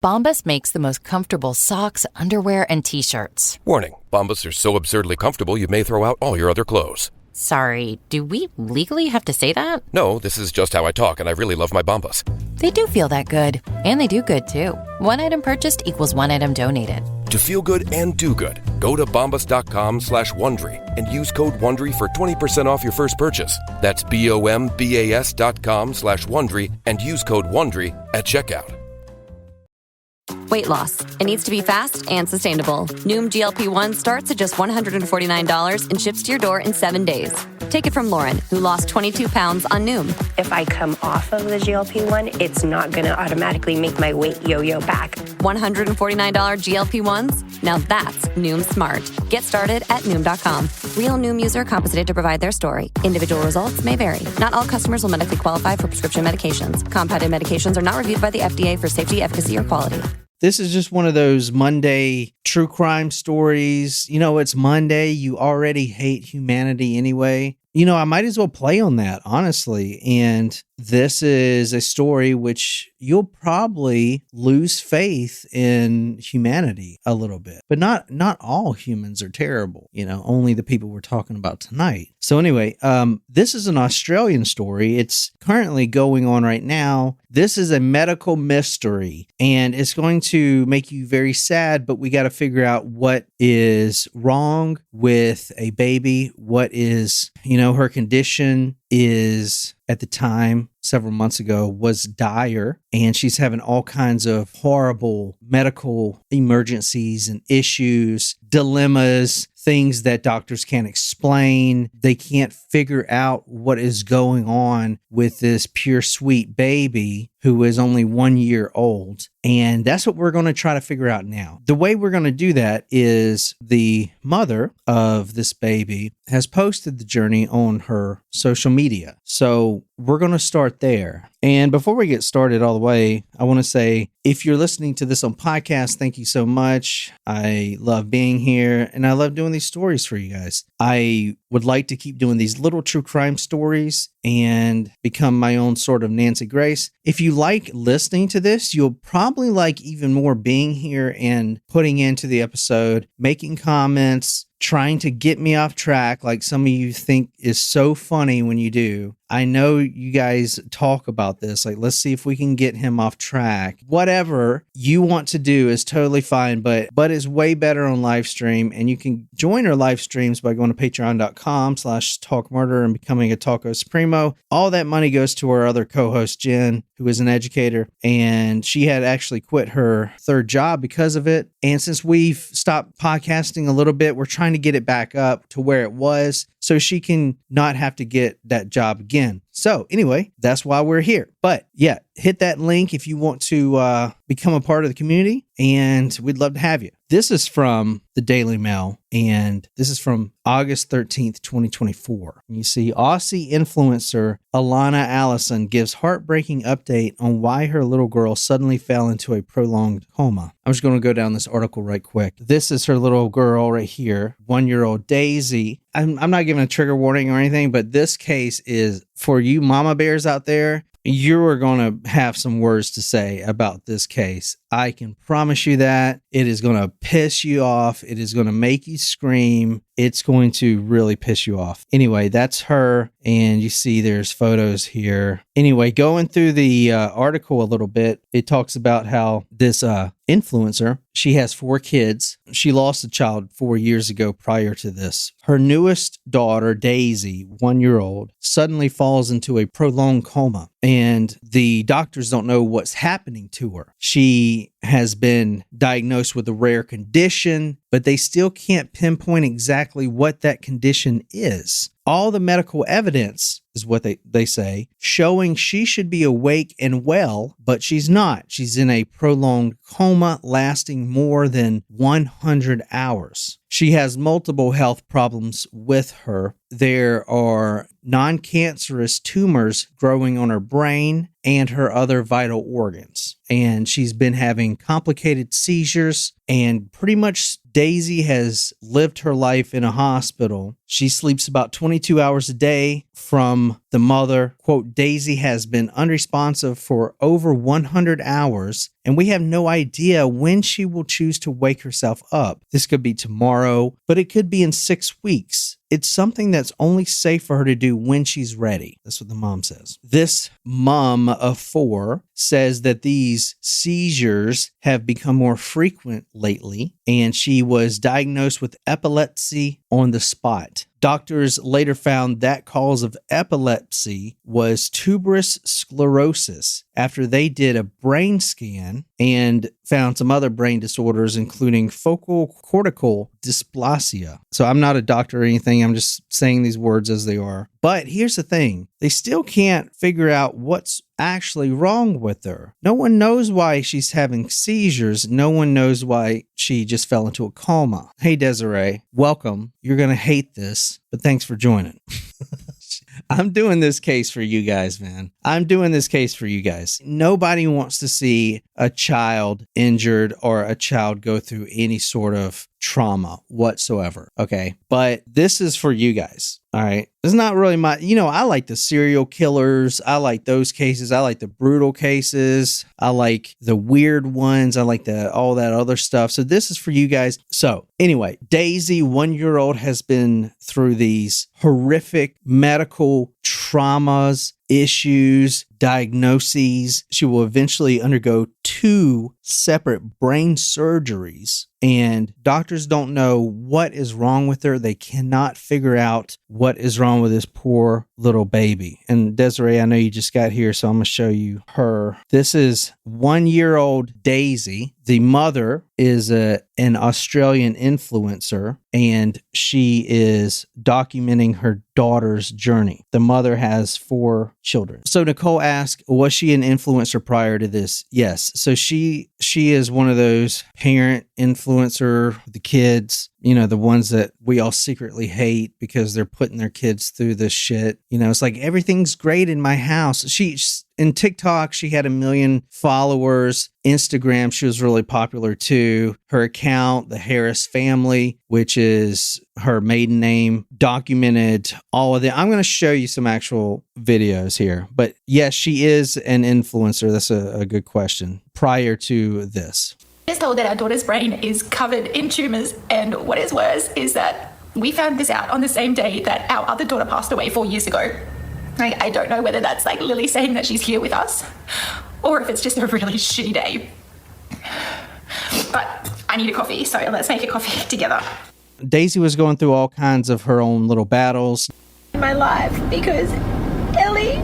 Bombas makes the most comfortable socks, underwear, and T-shirts. Warning, Bombas are so absurdly comfortable you may throw out all your other clothes. Sorry, do we legally have to say that? No, this is just how I talk, and I really love my Bombas. They do feel that good. And they do good, too. One item purchased equals one item donated. To feel good and do good, go to bombas.com/Wondery and use code WONDERY for 20% off your first purchase. That's BOMBAS.com/Wondery and use code WONDERY at checkout. Weight loss. It needs to be fast and sustainable. Noom GLP-1 starts at just $149 and ships to your door in 7 days. Take it from Lauren, who lost 22 pounds on Noom. If I come off of the GLP-1, it's not going to automatically make my weight yo-yo back. $149 GLP-1s? Now that's Noom smart. Get started at Noom.com. Real Noom user compensated to provide their story. Individual results may vary. Not all customers will medically qualify for prescription medications. Compounded medications are not reviewed by the FDA for safety, efficacy, or quality. This is just one of those Monday true crime stories. You know, it's Monday. You already hate humanity anyway. You know, I might as well play on that, honestly. And this is a story which you'll probably lose faith in humanity a little bit. But not all humans are terrible. You know, only the people we're talking about tonight. So anyway, this is an Australian story. It's currently going on right now. This is a medical mystery, and it's going to make you very sad, but we got to figure out what is wrong with a baby. What is, you know, her condition is, at the time, several months ago, was dire, and she's having all kinds of horrible medical emergencies and issues, dilemmas, things that doctors can't explain. They can't figure out what is going on with this pure sweet baby who is only 1 year old. And that's what we're going to try to figure out now. The way we're going to do that is the mother of this baby has posted the journey on her social media. So we're going to start there. And before we get started all the way, I want to say, if you're listening to this on podcast, thank you so much. I love being here and I love doing these stories for you guys. I would like to keep doing these little true crime stories and become my own sort of Nancy Grace. If you like listening to this, you'll probably like even more being here and putting into the episode, making comments, trying to get me off track like some of you think is so funny when you do. I know you guys talk about this, like, let's see if we can get him off track. Whatever you want to do is totally fine, but it's way better on live stream, and you can join our live streams by going to patreon.com/talkmurder and becoming a Talko Supremo. All that money goes to our other co-host, Jen, who is an educator, and she had actually quit her third job because of it. And since we've stopped podcasting a little bit, we're trying to get it back up to where it was so she can not have to get that job again. So anyway, that's why we're here. But yeah, hit that link if you want to become a part of the community, and we'd love to have you. This is from the Daily Mail, and this is from August 13th, 2024. And you see, Aussie influencer Alana Allison gives heartbreaking update on why her little girl suddenly fell into a prolonged coma. I'm just going to go down this article right quick. This is her little girl right here, 1-year-old Daisy. I'm not giving a trigger warning or anything, but this case is for you mama bears out there. You are going to have some words to say about this case. I can promise you that. It is going to piss you off. It is going to make you scream. It's going to really piss you off. Anyway, that's her. And you see there's photos here. Anyway, going through the article a little bit, it talks about how this influencer, she has 4 kids. She lost a child 4 years ago prior to this. Her newest daughter, Daisy, 1-year-old, suddenly falls into a prolonged coma. And the doctors don't know what's happening to her. She has been diagnosed with a rare condition, but they still can't pinpoint exactly what that condition is. All the medical evidence is what they say, showing she should be awake and well, but she's not. She's in a prolonged coma lasting more than 100 hours. She has multiple health problems with her, there are non-cancerous tumors growing on her brain and her other vital organs. And she's been having complicated seizures, and pretty much Daisy has lived her life in a hospital. She sleeps about 22 hours a day from the mother. Quote, Daisy has been unresponsive for over 100 hours, and we have no idea when she will choose to wake herself up. This could be tomorrow, but it could be in 6 weeks. It's something that's only safe for her to do when she's ready. That's what the mom says. This mom of 4 says that these seizures have become more frequent lately, and she was diagnosed with epilepsy on the spot. Doctors later found that cause of epilepsy was tuberous sclerosis after they did a brain scan and found some other brain disorders, including focal cortical dysplasia. So I'm not a doctor or anything. I'm just saying these words as they are. But here's the thing. They still can't figure out what's actually wrong with her. No one knows why she's having seizures. No one knows why she just fell into a coma. Hey, Desiree, welcome. You're going to hate this, but thanks for joining. I'm doing this case for you guys, man. I'm doing this case for you guys. Nobody wants to see a child injured or a child go through any sort of trauma whatsoever. Okay. But this is for you guys. All right. It's not really I like the serial killers. I like those cases. I like the brutal cases. I like the weird ones. I like all that other stuff. So this is for you guys. So anyway, Daisy, 1-year-old, has been through these horrific medical traumas, issues, diagnoses. She will eventually undergo 2 separate brain surgeries, and doctors don't know what is wrong with her. They cannot figure out what is wrong with this poor little baby. And Desiree, I know you just got here, so I'm going to show you her. This is 1-year-old Daisy. The mother is an Australian influencer, and she is documenting her daughter's journey. The mother has 4 children. So Nicole asked, was she an influencer prior to this? Yes. So she is one of those parent influencer, the kids, the ones that we all secretly hate because they're putting their kids through this shit. It's like everything's great in my house. In TikTok, she had 1 million followers. Instagram, she was really popular too. Her account, the Harris family, which is her maiden name, documented all of that. I'm going to show you some actual videos here. But yes, she is an influencer. That's a good question. Prior to this. We're told that our daughter's brain is covered in tumors, and what is worse is that we found this out on the same day that our other daughter passed away 4 years ago. I don't know whether that's like Lily saying that she's here with us or if it's just a really shitty day. But I need a coffee, so let's make a coffee together. Daisy was going through all kinds of her own little battles. In my life, because Ellie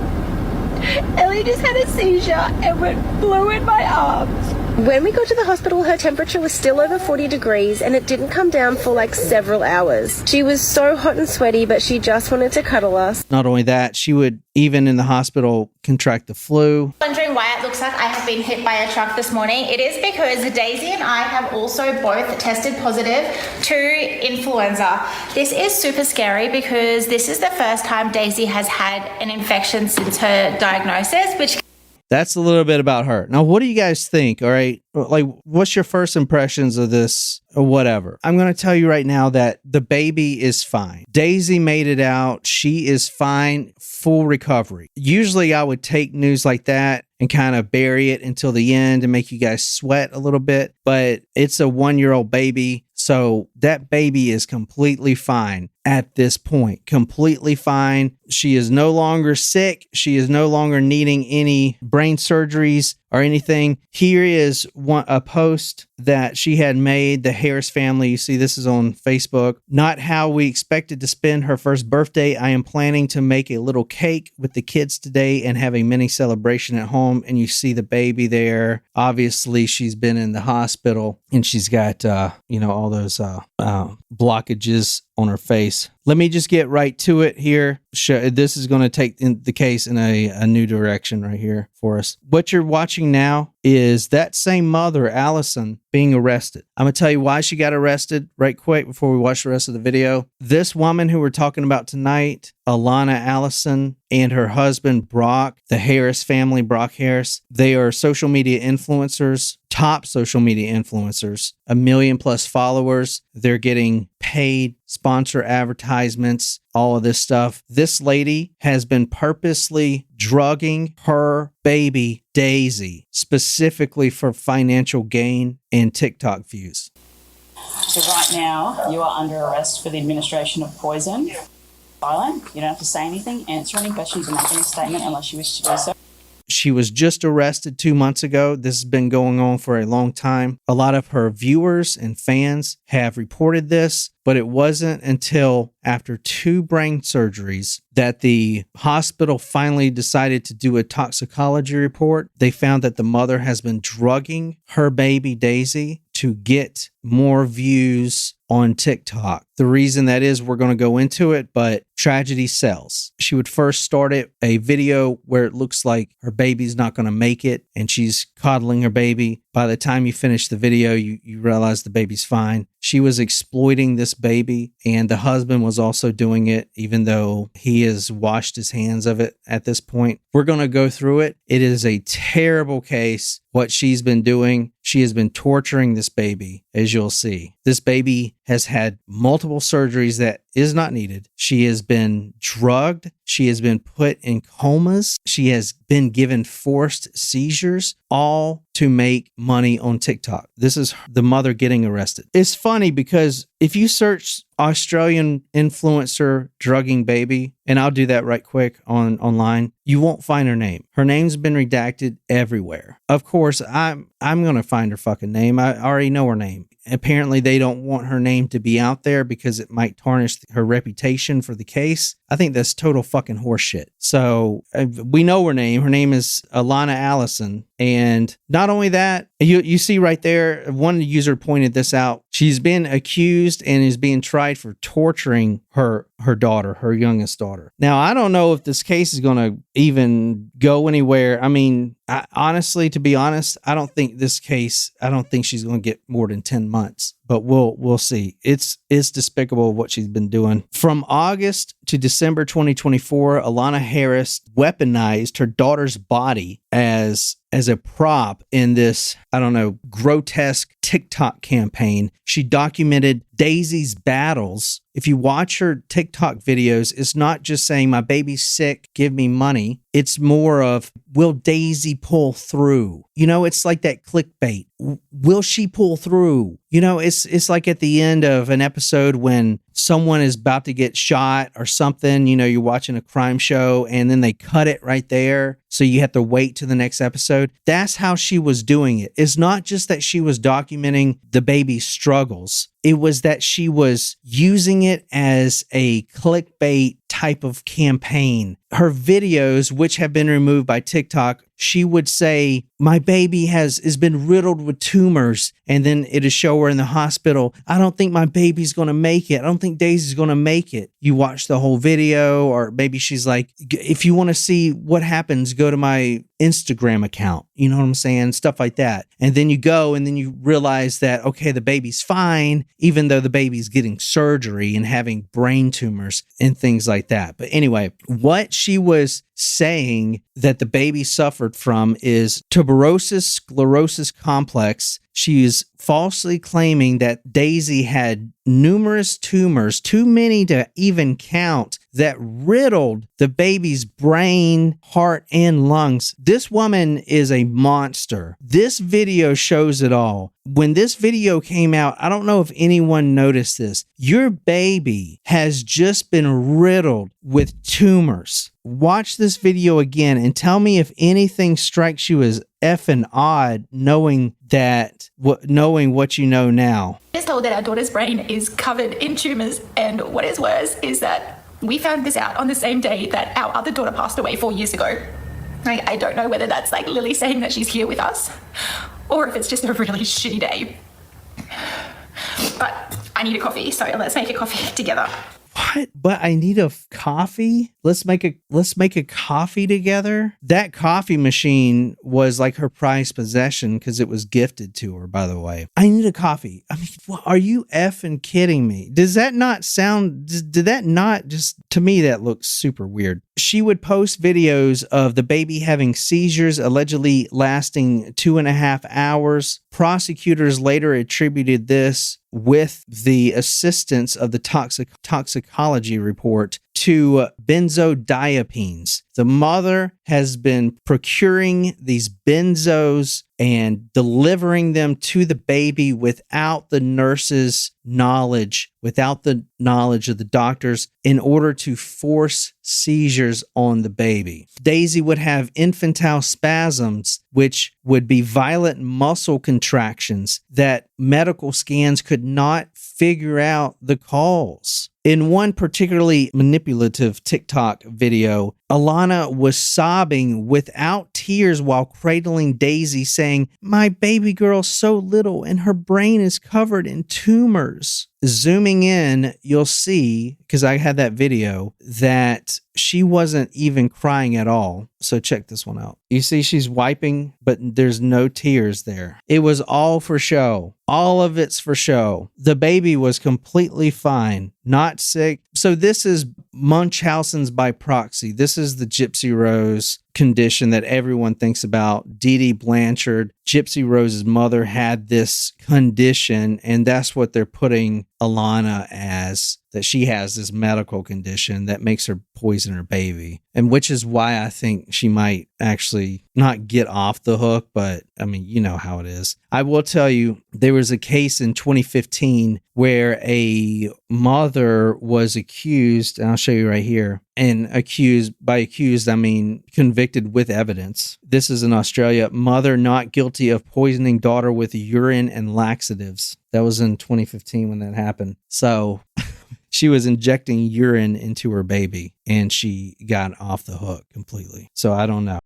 just had a seizure and blew in my arms. When we got to the hospital, her temperature was still over 40 degrees and it didn't come down for like several hours. She was so hot and sweaty, but she just wanted to cuddle us. Not only that, she would, even in the hospital, contract the flu. Wondering why it looks like I have been hit by a truck this morning? It is because Daisy and I have also both tested positive to influenza. This is super scary because this is the first time Daisy has had an infection since her diagnosis, which... That's a little bit about her. Now, what do you guys think? All right. Like, what's your first impressions of this or whatever? I'm going to tell you right now that the baby is fine. Daisy made it out. She is fine. Full recovery. Usually I would take news like that and kind of bury it until the end and make you guys sweat a little bit. But it's a 1-year-old baby. So that baby is completely fine at this point. Completely fine. She is no longer sick. She is no longer needing any brain surgeries or anything. Here is a post that she had made, the Harris family. You see, this is on Facebook. Not how we expected to spend her first birthday. I am planning to make a little cake with the kids today and have a mini celebration at home. And you see the baby there. Obviously, she's been in the hospital and she's got, all those blockages on her face. Let me just get right to it here. This is going to take the case in a new direction right here for us. What you're watching now is that same mother, Allison, being arrested. I'm going to tell you why she got arrested right quick before we watch the rest of the video. This woman who we're talking about tonight, Alana Allison, and her husband, Brock, the Harris family, Brock Harris, they are social media influencers, top social media influencers, 1 million plus followers. They're getting paid sponsor advertisements, all of this stuff. This lady has been purposely drugging her baby, Daisy, specifically for financial gain and TikTok views. So right now, you are under arrest for the administration of poison. Silent. You don't have to say anything, answer any questions, or make any statement unless you wish to do so. She was just arrested 2 months ago. This has been going on for a long time. A lot of her viewers and fans have reported this, but it wasn't until after 2 brain surgeries that the hospital finally decided to do a toxicology report. They found that the mother has been drugging her baby, Daisy, to get more views on TikTok. The reason that is, we're going to go into it, but tragedy sells. She would first start a video where it looks like her baby's not going to make it and she's coddling her baby. By the time you finish the video, you realize the baby's fine. She was exploiting this baby, and the husband was also doing it, even though he has washed his hands of it at this point. We're going to go through it. It is a terrible case, what she's been doing. She has been torturing this baby, as you'll see. This baby has had multiple surgeries that is not needed. She has been drugged. She has been put in comas. She has been given forced seizures, all to make money on TikTok. This is the mother getting arrested. It's funny because if you search Australian influencer drugging baby, and I'll do that right quick online, you won't find her name. Her name's been redacted everywhere. Of course, I'm going to find her fucking name. I already know her name. Apparently, they don't want her name to be out there because it might tarnish her reputation for the case. I think that's total fucking horseshit. So we know her name. Her name is Alana Allison. And not only that, you see right there, one user pointed this out. She's been accused and is being tried for torturing her daughter, her youngest daughter. Now, I don't know if this case is going to even go anywhere. I mean, honestly, to be honest, I don't think she's going to get more than 10 months. But we'll see. It's despicable what she's been doing. From August to December 2024, Alana Harris weaponized her daughter's body as a prop in this, grotesque TikTok campaign. She documented Daisy's battles. If you watch her TikTok videos, it's not just saying, my baby's sick, give me money. It's more of, will Daisy pull through? It's like that clickbait. Will she pull through? It's like at the end of an episode when someone is about to get shot or something, you're watching a crime show and then they cut it right there. So you have to wait to the next episode. That's how she was doing it. It's not just that she was documenting the baby's struggles. It was that she was using it as a clickbait type of campaign. Her videos, which have been removed by TikTok, she would say, my baby has been riddled with tumors. And then it'll show her in the hospital. I don't think my baby's going to make it. I don't think Daisy's going to make it. You watch the whole video, or maybe she's like, if you want to see what happens, go to my Instagram account. You know what I'm saying? Stuff like that. And then you go and then you realize that, okay, the baby's fine, even though the baby's getting surgery and having brain tumors and things like that. But anyway, what she was saying that the baby suffered from is tuberous sclerosis complex. She is falsely claiming that Daisy had numerous tumors, too many to even count, that riddled the baby's brain, heart, and lungs. This woman is a monster. This video shows it all. When this video came out, I don't know if anyone noticed this. Your baby has just been riddled with tumors. Watch this video again and tell me if anything strikes you as effing odd, knowing what you know now. I was told that our daughter's brain is covered in tumors, and what is worse is that we found this out on the same day that our other daughter passed away 4 years ago. I don't know whether that's like Lily saying that she's here with us, or if it's just a really shitty day. But I need a coffee, so let's make a coffee together. What? But I need a coffee? Let's make a coffee together? That coffee machine was like her prized possession because it was gifted to her, by the way. I need a coffee. I mean, are you effing kidding me? Does that not sound, did that not just, to me, that looks super weird. She would post videos of the baby having seizures, allegedly lasting 2.5 hours. Prosecutors later attributed this with the assistance of the toxicology report to benzodiazepines. The mother has been procuring these benzos and delivering them to the baby without the nurse's knowledge, without the knowledge of the doctors, in order to force seizures on the baby. Daisy would have infantile spasms, which would be violent muscle contractions that medical scans could not figure out the cause. In one particularly manipulative TikTok video, Alana was sobbing without tears while cradling Daisy, saying, "My baby girl's so little and her brain is covered in tumors." Zooming in, you'll see, because I had that video, that she wasn't even crying at all. So check this one out. You see she's wiping, but there's no tears there. It was all for show. All of it's for show. The baby was completely fine, not sick. So this is Munchausen's by proxy. This is the Gypsy Rose condition that everyone thinks about. Dee Dee Blanchard, Gypsy Rose's mother, had this condition, and that's what they're putting Alana as, that she has this medical condition that makes her poison her baby. And which is why I think she might actually not get off the hook, but I mean, you know how it is. I will tell you, there was a case in 2015 where a mother was accused, and I'll show you right here, and by accused, I mean convicted with evidence. This is in Australia. Mother not guilty of poisoning daughter with urine and laxatives. That was in 2015 when that happened. So she was injecting urine into her baby and she got off the hook completely. So I don't know.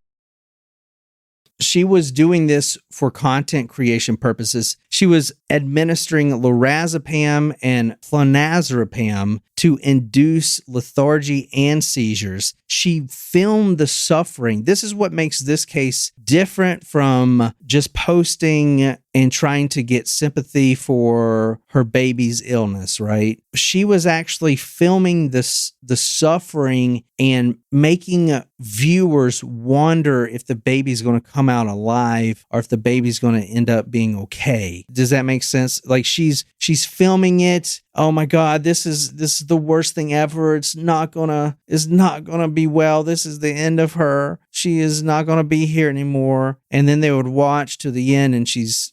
She was doing this for content creation purposes. She was administering lorazepam and clonazepam to induce lethargy and seizures. She filmed the suffering. This is what makes this case different from just posting and trying to get sympathy for her baby's illness, right? She was actually filming the suffering and making viewers wonder if the baby's going to come out alive or if the baby's going to end up being okay. Does that make sense? Like she's filming it. Oh my God, this is the worst thing ever. It's not gonna be well. This is the end of her. She is not gonna be here anymore. And then they would watch to the end and she's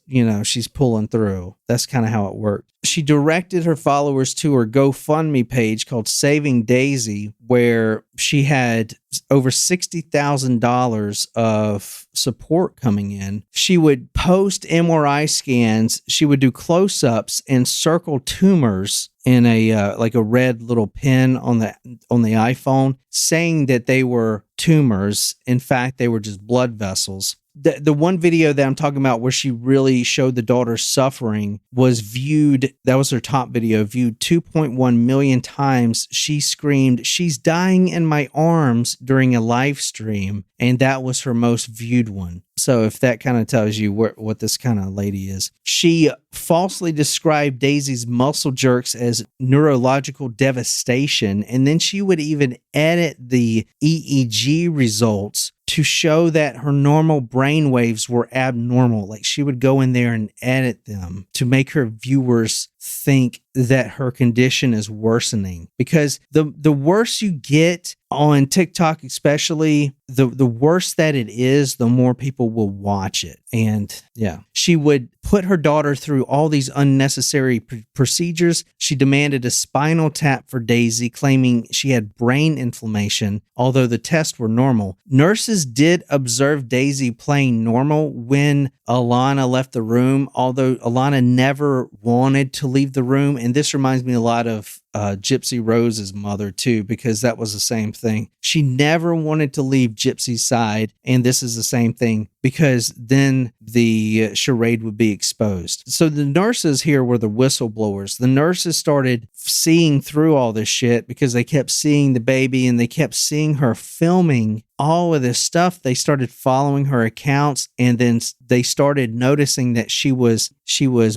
pulling through. That's kind of how it worked. She directed her followers to her GoFundMe page called Saving Daisy, where she had over $60,000 of support coming in. She would post MRI scans. She would do close-ups and circle tumors in a like a red little pin on the iPhone, saying that they were tumors. In fact, they were just blood vessels. The one video that I'm talking about where she really showed the daughter suffering was viewed, that was her top video, viewed 2.1 million times. She screamed, "She's dying in my arms," during a live stream, and that was her most viewed one. So if that kind of tells you what this kind of lady is. She falsely described Daisy's muscle jerks as neurological devastation, and then she would even edit the EEG results to show that her normal brain waves were abnormal. Like she would go in there and edit them to make her viewers think that her condition is worsening. Because the worse you get on TikTok, especially, the worse that it is, the more people will watch it. And yeah, she would put her daughter through all these unnecessary procedures. She demanded a spinal tap for Daisy, claiming she had brain inflammation, although the tests were normal. Nurses did observe Daisy playing normal when Alana left the room, although Alana never wanted to leave the room. And this reminds me a lot of Gypsy Rose's mother too, because that was the same thing. She never wanted to leave Gypsy's side, and this is the same thing, because then the charade would be exposed. So the nurses here were the whistleblowers. The nurses started seeing through all this shit because they kept seeing the baby and they kept seeing her filming all of this stuff. They started following her accounts, and then they started noticing that she was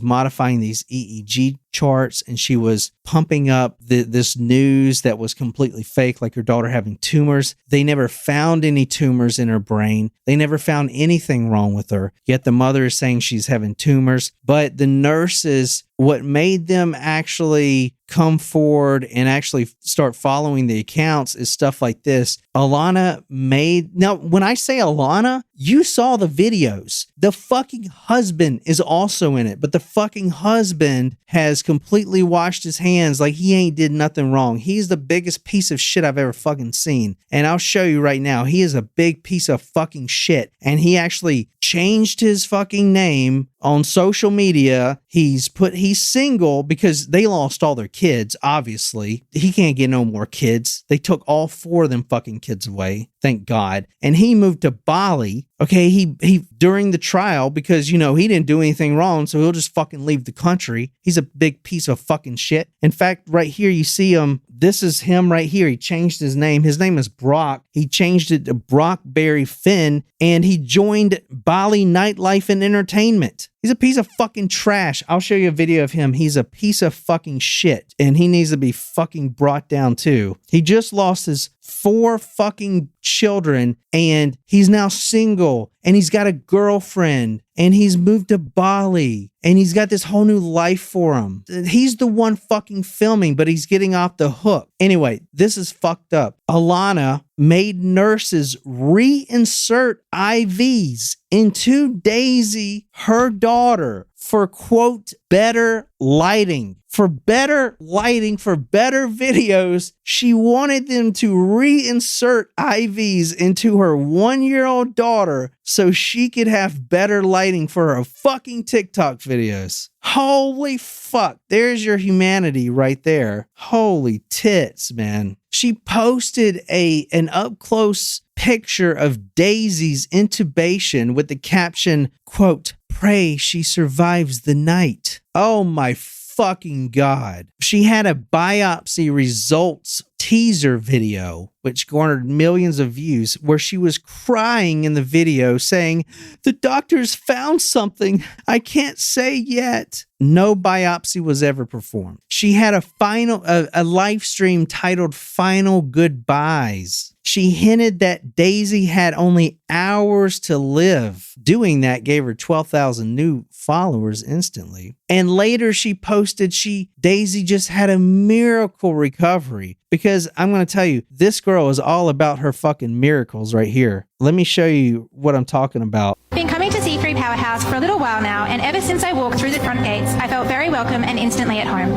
modifying these EEG charts, and she was pumping up this news that was completely fake, like her daughter having tumors. They never found any tumors in her brain. They never found anything wrong with her. Yet the mother is saying she's having tumors. But the nurses, what made them actually come forward and actually start following the accounts is stuff like this. Alana made... Now, when I say Alana, you saw the videos. The fucking husband is also in it, but the fucking husband has completely washed his hands like he ain't did nothing wrong. He's the biggest piece of shit I've ever fucking seen. And I'll show you right now. He is a big piece of fucking shit. And he actually changed his fucking name on social media. He's single because they lost all their kids, obviously. He can't get no more kids. They took all 4 of them fucking kids away. Thank God. And he moved to Bali. Okay, he during the trial, because, you know, he didn't do anything wrong, so he'll just fucking leave the country. He's a big piece of fucking shit. In fact, right here, you see him. This is him right here. He changed his name. His name is Brock. He changed it to Brockberry Finn, and he joined Bali Nightlife and Entertainment. He's a piece of fucking trash. I'll show you a video of him. He's a piece of fucking shit, and he needs to be fucking brought down too. He just lost his 4 fucking children, and he's now single, and he's got a girlfriend, and he's moved to Bali, and he's got this whole new life for him. He's the one fucking filming, but he's getting off the hook. Anyway, this is fucked up. Alana made nurses reinsert IVs into Daisy, her daughter, for, quote, better lighting. For better lighting, for better videos, she wanted them to reinsert IVs into her 1-year-old daughter so she could have better lighting for her fucking TikTok videos. Holy fuck. There's your humanity right there. Holy tits, man. She posted an up-close picture of Daisy's intubation with the caption, quote, "Pray she survives the night." Oh my fucking God. She had a biopsy results teaser video, which garnered millions of views, where she was crying in the video saying, "The doctors found something I can't say yet." No biopsy was ever performed. She had a live stream titled Final Goodbyes. She hinted that Daisy had only hours to live. Doing that gave her 12,000 new followers instantly. And later she posted Daisy just had a miracle recovery. Because I'm going to tell you, this girl is all about her fucking miracles right here. Let me show you what I'm talking about. Been coming to C3 Powerhouse for a little while now, and ever since I walked through the front gates, I felt very welcome and instantly at home.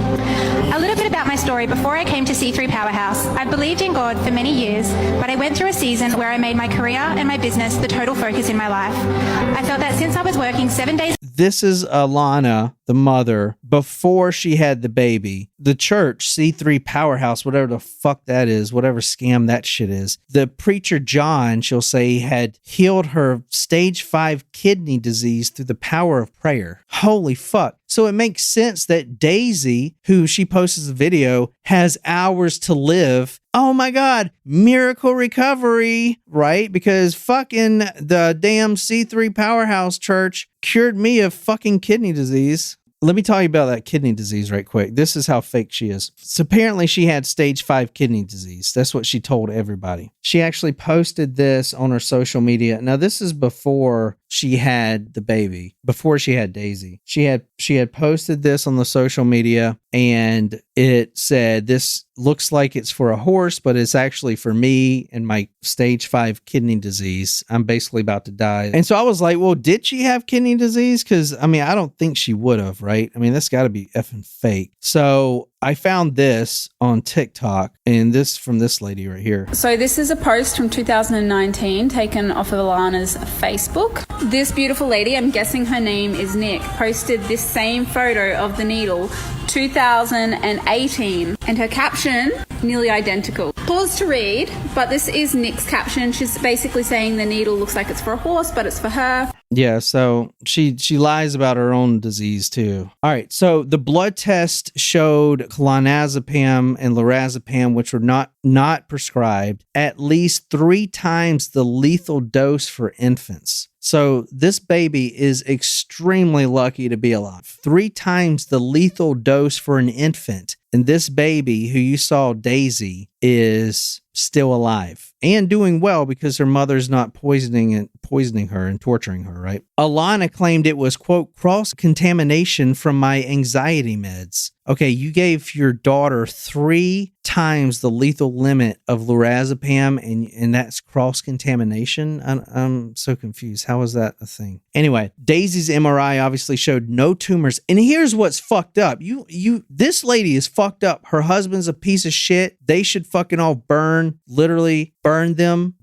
A little bit about my story before I came to C3 Powerhouse. I believed in God for many years, but I went through a season where I made my career and my business the total focus in my life. I felt that since I was working 7 days... This is Alana, the mother, before she had the baby. The church, C3 Powerhouse, whatever the fuck that is, whatever scam that shit is. The preacher John, she'll say, had healed her stage 5 kidney disease through the power of prayer. Holy fuck. So it makes sense that Daisy, who she posts the video, has hours to live. Oh my God, miracle recovery, right? Because fucking the damn C3 Powerhouse church cured me of fucking kidney disease. Let me tell you about that kidney disease right quick. This is how fake she is. So apparently she had stage 5 kidney disease. That's what she told everybody. She actually posted this on her social media. Now this is before she had the baby, before she had Daisy. She had posted this on the social media, and it said, "This looks like it's for a horse, but it's actually for me and my stage 5 kidney disease. I'm basically about to die." And so I was like, well, did she have kidney disease? Because, I mean, I don't think she would have, right? I mean, that's got to be effing fake. So I found this on TikTok, and this from this lady right here. So this is a post from 2019 taken off of Alana's Facebook. This beautiful lady, I'm guessing her name is Nick, posted this same photo of the needle 2018. And her caption, nearly identical. Pause to read, but this is Nick's caption. She's basically saying the needle looks like it's for a horse, but it's for her. Yeah, so she lies about her own disease too. All right, so the blood test showed clonazepam and lorazepam, which were not prescribed, at least 3 times the lethal dose for infants. So this baby is extremely lucky to be alive. 3 times the lethal dose for an infant. And this baby, who you saw, Daisy, is still alive and doing well because her mother's not poisoning her and torturing her, right? Alana claimed it was, quote, cross-contamination from my anxiety meds. Okay, you gave your daughter 3 times the lethal limit of lorazepam, and that's cross-contamination? I'm so confused. How is that a thing? Anyway, Daisy's MRI obviously showed no tumors. And here's what's fucked up. This lady is fucked up. Her husband's a piece of shit. They should fucking all literally burn them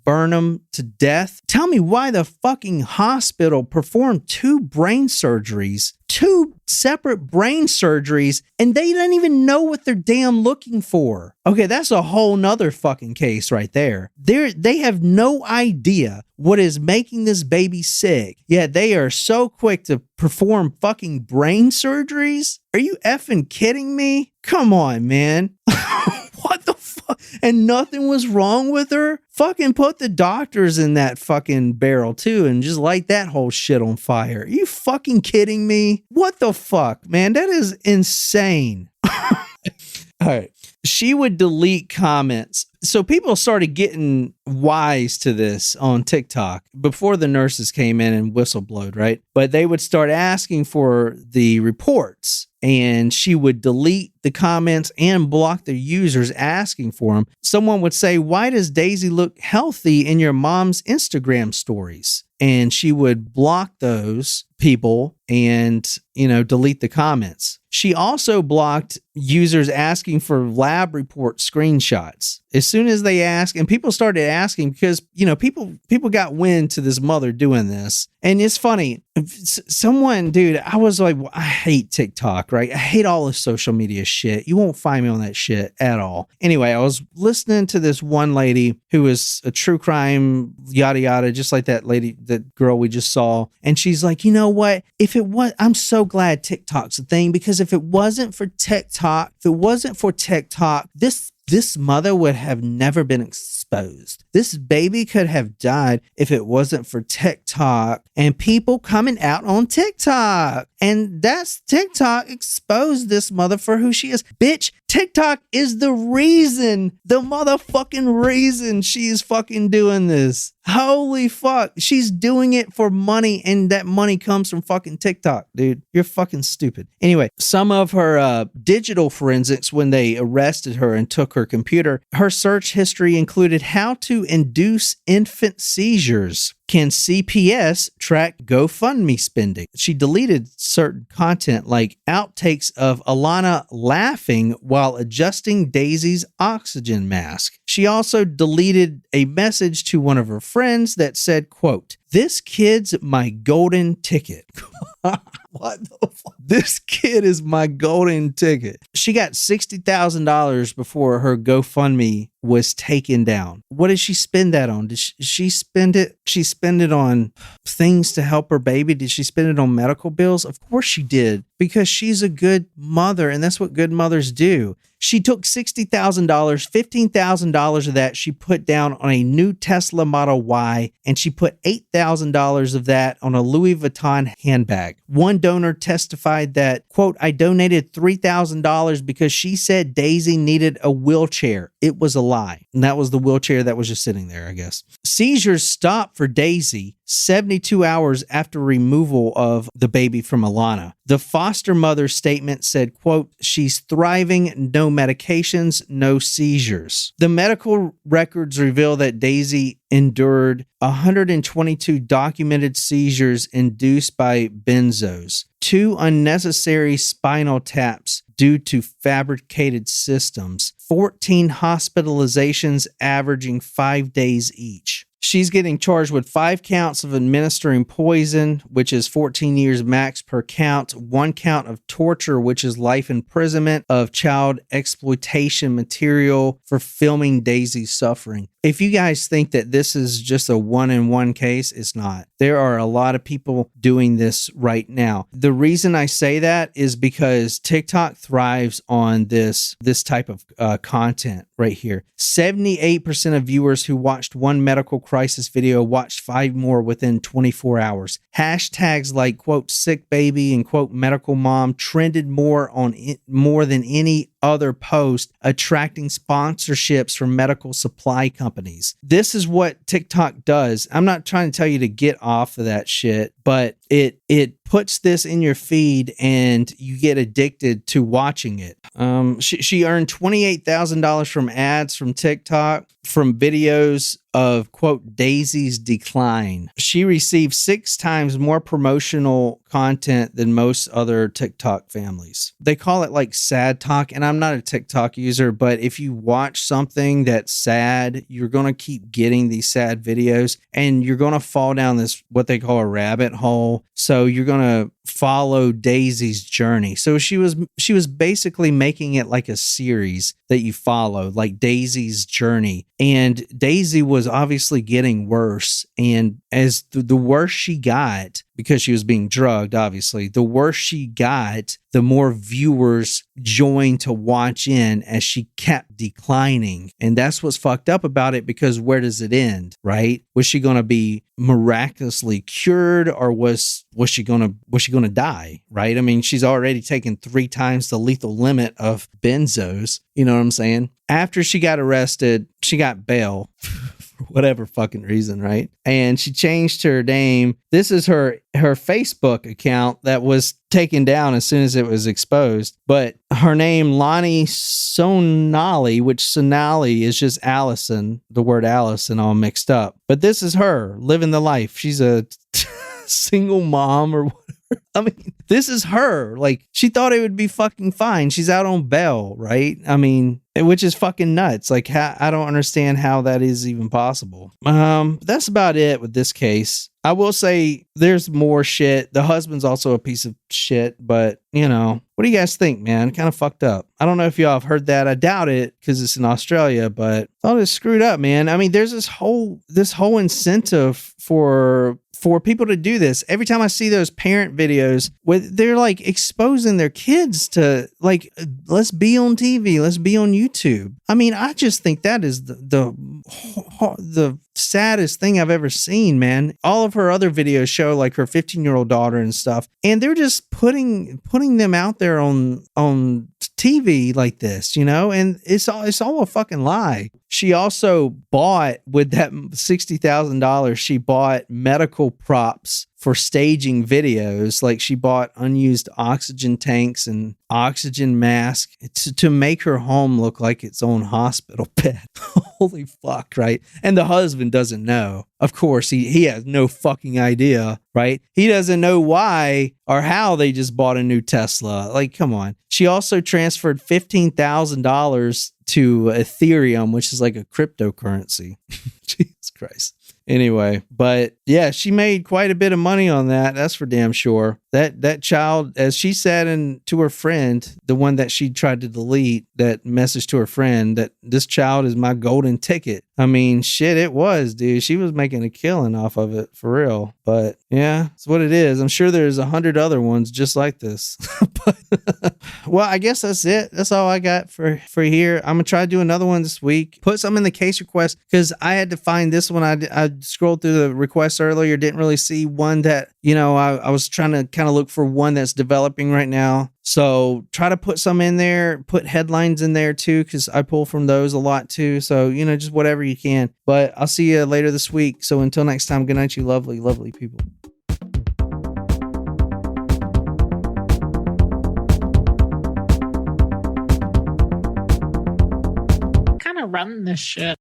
to death. Tell me why the fucking hospital performed 2 brain surgeries, 2 separate brain surgeries, and they don't even know what they're damn looking for. Okay, that's a whole nother fucking case right there. They have no idea what is making this baby sick, yet they are so quick to perform fucking brain surgeries? Are you effing kidding me? Come on, man. What the fuck? And nothing was wrong with her? Fucking put the doctors in that fucking barrel too and just light that whole shit on fire. Are you fucking kidding me? What the fuck, man? That is insane. All right. She would delete comments. So people started getting wise to this on TikTok before the nurses came in and whistleblowed, right? But they would start asking for the reports, and she would delete the comments and block the users asking for them. Someone would say, "Why does Daisy look healthy in your mom's Instagram stories?" And she would block those people and, delete the comments. She also blocked users asking for lab report screenshots. As soon as they asked, and people started asking because, people got wind to this mother doing this. And it's funny. Someone, dude, I was like, I hate TikTok, right? I hate all this social media shit. You won't find me on that shit at all. Anyway, I was listening to this one lady who was a true crime, yada, yada, just like that lady, that girl we just saw. And she's like, you know what? I'm so glad TikTok's a thing, because if it wasn't for TikTok, this mother would have never been exposed. This baby could have died if it wasn't for TikTok and people coming out on TikTok. And that's TikTok exposed this mother for who she is. Bitch, TikTok is the motherfucking reason she's fucking doing this. Holy fuck. She's doing it for money, and that money comes from fucking TikTok, dude. You're fucking stupid. Anyway, some of her digital forensics, when they arrested her and took her computer, her search history included how to induce infant seizures. Can CPS track GoFundMe spending? She deleted certain content like outtakes of Alana laughing while adjusting Daisy's oxygen mask. She also deleted a message to one of her friends that said, quote, "This kid's my golden ticket." What the fuck? This kid is my golden ticket. She got $60,000 before her GoFundMe was taken down. What did she spend that on? Did she spend it? She spend it on things to help her baby? Did she spend it on medical bills? Of course she did, because she's a good mother, and that's what good mothers do. She took $60,000, $15,000 of that she put down on a new Tesla Model Y, and she put $8,000 of that on a Louis Vuitton handbag. One donor testified that, quote, "I donated $3,000 because she said Daisy needed a wheelchair. It was a lie." And that was the wheelchair that was just sitting there, I guess. Seizures stopped for Daisy 72 hours after removal of the baby from Alana. The foster mother's statement said, quote, "She's thriving, no medications, no seizures." The medical records reveal that Daisy endured 122 documented seizures induced by benzos, 2 unnecessary spinal taps due to fabricated systems, 14 hospitalizations averaging 5 days each. She's getting charged with 5 counts of administering poison, which is 14 years max per count, 1 count of torture, which is life imprisonment of child exploitation material for filming Daisy's suffering. If you guys think that this is just a one-in-one case, it's not. There are a lot of people doing this right now. The reason I say that is because TikTok thrives on this type of content right here. 78% of viewers who watched one medical crisis video watched 5 more within 24 hours. Hashtags like, quote, sick baby and, quote, medical mom trended more than any other post, attracting sponsorships from medical supply companies. This is what TikTok does. I'm not trying to tell you to get off of that shit, but it puts this in your feed and you get addicted to watching it. She earned $28,000 from ads from TikTok from videos of, quote, Daisy's decline. She received 6 times more promotional content than most other TikTok families. They call it like sad talk, and I'm not a TikTok user, but if you watch something that's sad, you're going to keep getting these sad videos and you're going to fall down this, what they call a rabbit hole. So you're going to follow Daisy's journey. So she was basically making it like a series that you follow, like Daisy's journey. And Daisy was obviously getting worse. And as the worse she got, because she was being drugged, obviously, the worse she got, the more viewers joined to watch in as she kept declining. And that's what's fucked up about it, because where does it end, right? Was she going to be miraculously cured, or was she going to die, right? I mean, she's already taken 3 times the lethal limit of benzos. You know what I'm saying? After she got arrested, she got bail. Whatever fucking reason, right? And she changed her name. This is her Facebook account that was taken down as soon as it was exposed. But her name, Lonnie Sonali, which Sonali is just Allison, the word Allison all mixed up. But this is her living the life. She's a single mom or whatever. I mean, this is her. Like, she thought it would be fucking fine. She's out on bail, right? I mean, which is fucking nuts. Like, I don't understand how that is even possible. That's about it with this case. I will say there's more shit. The husband's also a piece of shit, but you know, what do you guys think, man? Kind of fucked up. I don't know if y'all have heard that. I doubt it because it's in Australia, but I thought it's screwed up, man. I mean, there's this whole incentive for people to do this. Every time I see those parent videos where they're like exposing their kids to, like, let's be on TV, let's be on YouTube. I mean, I just think that is the saddest thing I've ever seen, man. All of her other videos show like her 15-year-old daughter and stuff, and they're just putting them out there on TV like this, you know, and it's all a fucking lie. She also bought, with that $60,000, she bought medical props for staging videos. Like, she bought unused oxygen tanks and oxygen masks to make her home look like its own hospital bed. Holy fuck, right? And the husband doesn't know. Of course, he has no fucking idea, right? He doesn't know why or how they just bought a new Tesla. Like, come on. She also transferred $15,000 to Ethereum, which is like a cryptocurrency. Jesus Christ. Anyway, but yeah, she made quite a bit of money on that. That's for damn sure. That child, as she said to her friend, the one that she tried to delete, that message to her friend, that this child is my golden ticket. I mean, shit, it was, dude. She was making a killing off of it, for real. But yeah, it's what it is. I'm sure there's 100 other ones just like this. But, well, I guess that's it. That's all I got for here. I'm going to try to do another one this week. Put some in the case request, because I had to find this one. I scrolled through the requests earlier, didn't really see one that, you know, I was trying to kind of look for one that's developing right now. So try to put some in there, put headlines in there too, because I pull from those a lot too. So, you know, just whatever you can. But I'll see you later this week. So until next time, good night, you lovely, lovely people. Kind of run this shit.